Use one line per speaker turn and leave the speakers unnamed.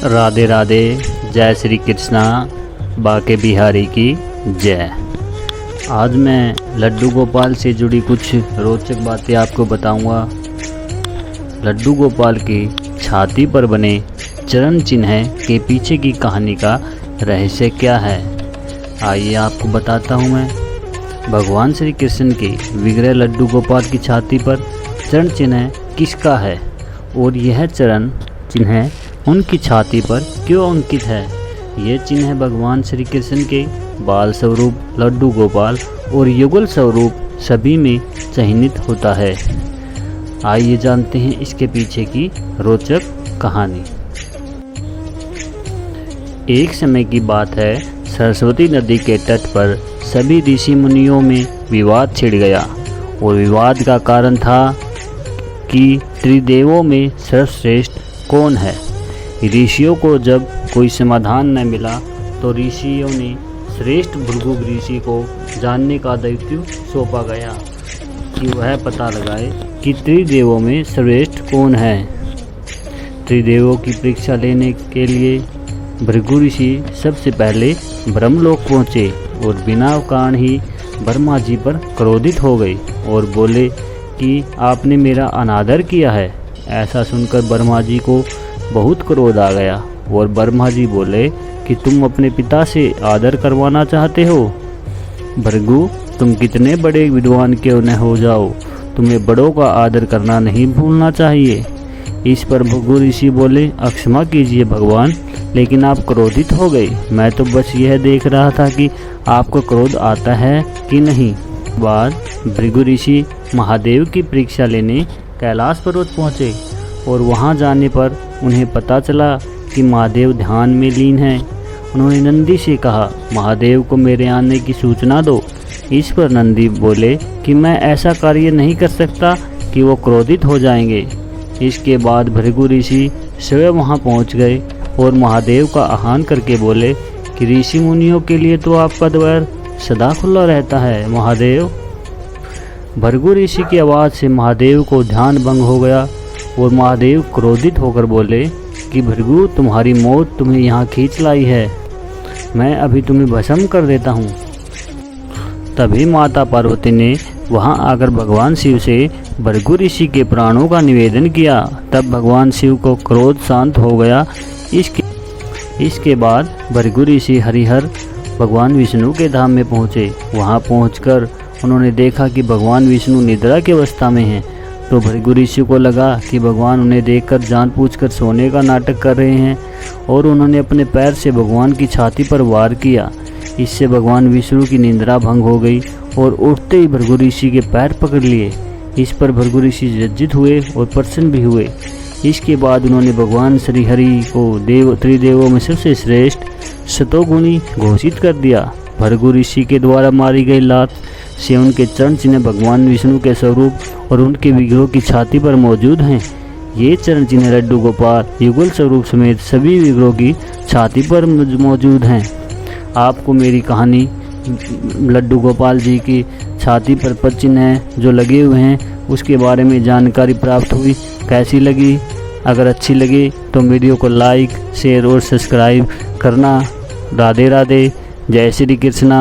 राधे राधे। जय श्री कृष्णा। बाके बिहारी की जय। आज मैं लड्डू गोपाल से जुड़ी कुछ रोचक बातें आपको बताऊंगा। लड्डू गोपाल की छाती पर बने चरण चिन्ह के पीछे की कहानी का रहस्य क्या है, आइए आपको बताता हूं मैं। भगवान श्री कृष्ण के विग्रह लड्डू गोपाल की छाती पर चरण चिन्ह किसका है और यह चरण चिन्ह उनकी छाती पर क्यों अंकित है। ये चिन्ह भगवान श्री कृष्ण के बाल स्वरूप लड्डू गोपाल और युगल स्वरूप सभी में चिह्नित होता है। आइए जानते हैं इसके पीछे की रोचक कहानी। एक समय की बात है, सरस्वती नदी के तट पर सभी ऋषि मुनियों में विवाद छिड़ गया और विवाद का कारण था कि त्रिदेवों में सर्वश्रेष्ठ कौन है। ऋषियों को जब कोई समाधान न मिला तो ऋषियों ने श्रेष्ठ भृगु ऋषि को जानने का दायित्व सौंपा गया कि वह पता लगाए कि त्रिदेवों में श्रेष्ठ कौन है। त्रिदेवों की परीक्षा लेने के लिए भृगु ऋषि सबसे पहले ब्रह्मलोक पहुँचे और बिना कारण ही ब्रह्मा जी पर क्रोधित हो गए और बोले कि आपने मेरा अनादर किया है। ऐसा सुनकर ब्रह्मा जी को बहुत क्रोध आ गया और ब्रह्मा जी बोले कि तुम अपने पिता से आदर करवाना चाहते हो। भृगु, तुम कितने बड़े विद्वान क्यों न हो जाओ, तुम्हें बड़ों का आदर करना नहीं भूलना चाहिए। इस पर भृगु ऋषि बोले, क्षमा कीजिए भगवान, लेकिन आप क्रोधित हो गए। मैं तो बस यह देख रहा था कि आपको क्रोध आता है कि नहीं। बाद भृगु ऋषि महादेव की परीक्षा लेने कैलाश पर्वत पहुँचे और वहां जाने पर उन्हें पता चला कि महादेव ध्यान में लीन हैं। उन्होंने नंदी से कहा, महादेव को मेरे आने की सूचना दो। इस पर नंदी बोले कि मैं ऐसा कार्य नहीं कर सकता कि वो क्रोधित हो जाएंगे। इसके बाद भृगु ऋषि स्वयं वहां पहुंच गए और महादेव का आह्वान करके बोले कि ऋषि मुनियों के लिए तो आपका द्वार सदा खुला रहता है महादेव। भृगु ऋषि की आवाज़ से महादेव को ध्यान भंग हो गया और महादेव क्रोधित होकर बोले कि भृगु, तुम्हारी मौत तुम्हें यहाँ खींच लाई है, मैं अभी तुम्हें भस्म कर देता हूँ। तभी माता पार्वती ने वहाँ आकर भगवान शिव से भृगु ऋषि के प्राणों का निवेदन किया। तब भगवान शिव को क्रोध शांत हो गया। इसके बाद भृगु ऋषि हरिहर भगवान विष्णु के धाम में पहुँचे। वहाँ पहुँचकर उन्होंने देखा कि भगवान विष्णु निद्रा की अवस्था में हैं। तो भृगु ऋषि को लगा कि भगवान उन्हें देखकर जानबूझकर सोने का नाटक कर रहे हैं और उन्होंने अपने पैर से भगवान की छाती पर वार किया। इससे भगवान विष्णु की निद्रा भंग हो गई और उठते ही भृगु ऋषि के पैर पकड़ लिए। इस पर भृगु ऋषि लज्जित हुए और प्रसन्न भी हुए। इसके बाद उन्होंने भगवान श्री हरि को त्रिदेवों में सबसे श्रेष्ठ सतोगुणी घोषित कर दिया। भृगु ऋषि के द्वारा मारी गई लात से उनके चरण चिन्ह भगवान विष्णु के स्वरूप और उनके विग्रहों की छाती पर मौजूद हैं। ये चरण चिन्ह लड्डू गोपाल युगल स्वरूप समेत सभी विग्रहों की छाती पर मौजूद हैं। आपको मेरी कहानी लड्डू गोपाल जी की छाती पर पद चिन्ह जो लगे हुए हैं उसके बारे में जानकारी प्राप्त हुई। कैसी लगी? अगर अच्छी लगी तो वीडियो को लाइक, शेयर और सब्सक्राइब करना। राधे राधे। जय श्री कृष्णा।